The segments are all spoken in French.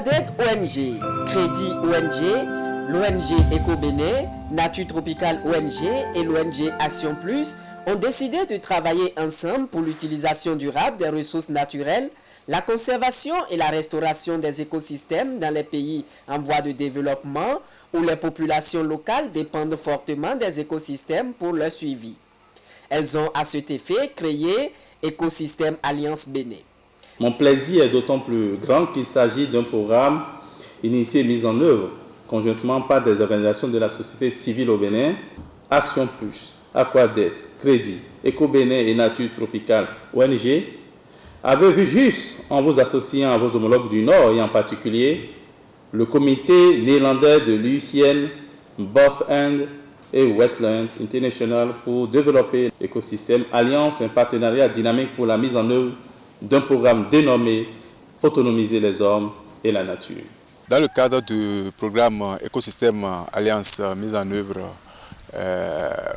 Aquadet ONG, Crédit ONG, l'ONG Eco-Béné, Nature Tropicale ONG et l'ONG Action Plus ont décidé de travailler ensemble pour l'utilisation durable des ressources naturelles, la conservation et la restauration des écosystèmes dans les pays en voie de développement où les populations locales dépendent fortement des écosystèmes pour leur suivi. Elles ont à cet effet créé Écosystème Alliance Béné. Mon plaisir est d'autant plus grand qu'il s'agit d'un programme initié et mis en œuvre conjointement par des organisations de la société civile au Bénin, Action Plus, Aquadet, Crédit, Eco-Bénin et Nature Tropicale ONG, avait vu juste en vous associant à vos homologues du Nord et en particulier le comité néerlandais de l'UICN, Both End et Wetland International pour développer l'écosystème Alliance, un partenariat dynamique pour la mise en œuvre d'un programme dénommé Autonomiser les hommes et la nature. Dans le cadre du programme Écosystème Alliance mis en œuvre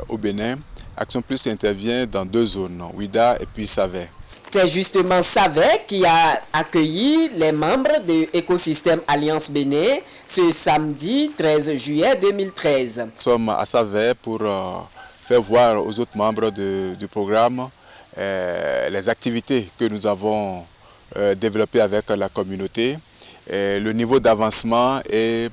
au Bénin, Action Plus intervient dans deux zones, Ouida et puis Savet. C'est justement Savet qui a accueilli les membres de Écosystème Alliance Bénin ce samedi 13 juillet 2013. Nous sommes à Savet pour faire voir aux autres membres du programme les activités que nous avons développées avec la communauté, le niveau d'avancement et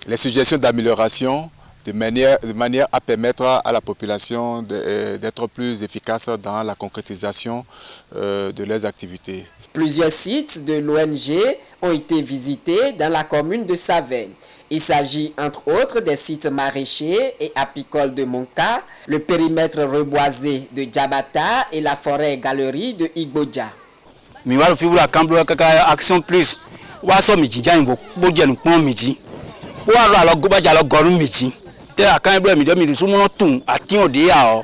les suggestions d'amélioration de manière à permettre à la population d'être plus efficace dans la concrétisation de leurs activités. Plusieurs sites de l'ONG ont été visités dans la commune de Savet. Il s'agit entre autres des sites maraîchers et apicoles de Monka, le périmètre reboisé de Djabata et la forêt galerie de Igbodja. Action Plus. Te akan ebe mi do mi su mo tun ati ode ya o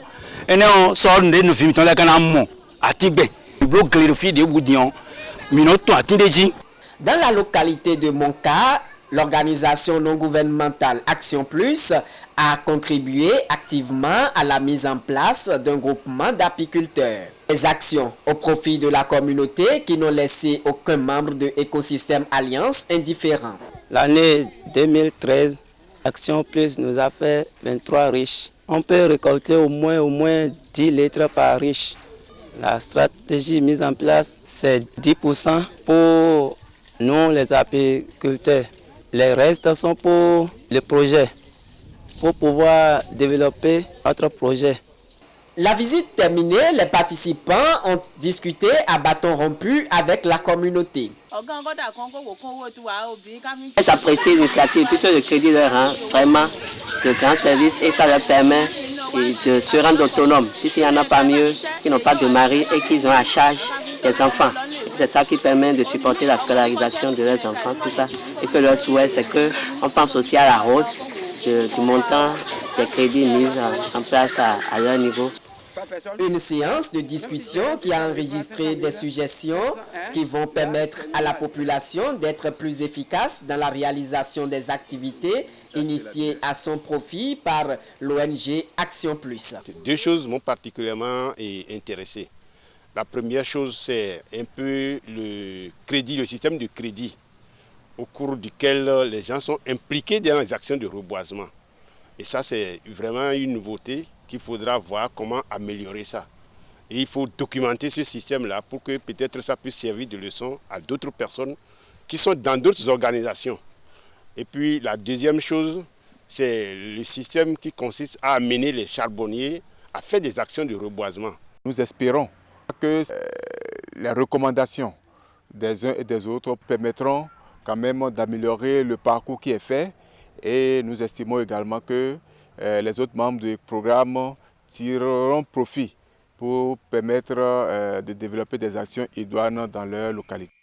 ene on so nde no fi mi ton le kan mo ati gbe blo gleri fi de budion mi no tun ati deji. Dans la localité de Monka, l'organisation non gouvernementale Action Plus a contribué activement à la mise en place d'un groupement d'apiculteurs. Des actions au profit de la communauté qui n'ont laissé aucun membre de Écosystème Alliance indifférent. L'année 2013, Action Plus nous a fait 23 riches. On peut récolter au moins 10 litres par riche. La stratégie mise en place, c'est 10% pour nous les apiculteurs. Les restes sont pour le projet, pour pouvoir développer notre projet. La visite terminée, les participants ont discuté à bâton rompu avec la communauté. J'apprécie l'initiative puisque le crédit leur rend vraiment de grands services et ça leur permet de se rendre autonomes. Puisqu'il y en a parmi eux qui n'ont pas de mari et qui ont à charge des enfants. C'est ça qui permet de supporter la scolarisation de leurs enfants, tout ça. Et que leur souhait, c'est qu'on pense aussi à la hausse du montant des crédits mis en place à leur niveau. Une séance de discussion qui a enregistré des suggestions qui vont permettre à la population d'être plus efficace dans la réalisation des activités initiées à son profit par l'ONG Action Plus. Deux choses m'ont particulièrement intéressé. La première chose, c'est un peu le crédit, le système de crédit au cours duquel les gens sont impliqués dans les actions de reboisement. Et ça, c'est vraiment une nouveauté qu'il faudra voir comment améliorer ça. Et il faut documenter ce système-là pour que peut-être ça puisse servir de leçon à d'autres personnes qui sont dans d'autres organisations. Et puis la deuxième chose, c'est le système qui consiste à amener les charbonniers à faire des actions de reboisement. Nous espérons que les recommandations des uns et des autres permettront quand même d'améliorer le parcours qui est fait. Et nous estimons également que les autres membres du programme tireront profit pour permettre de développer des actions idoines dans leur localité.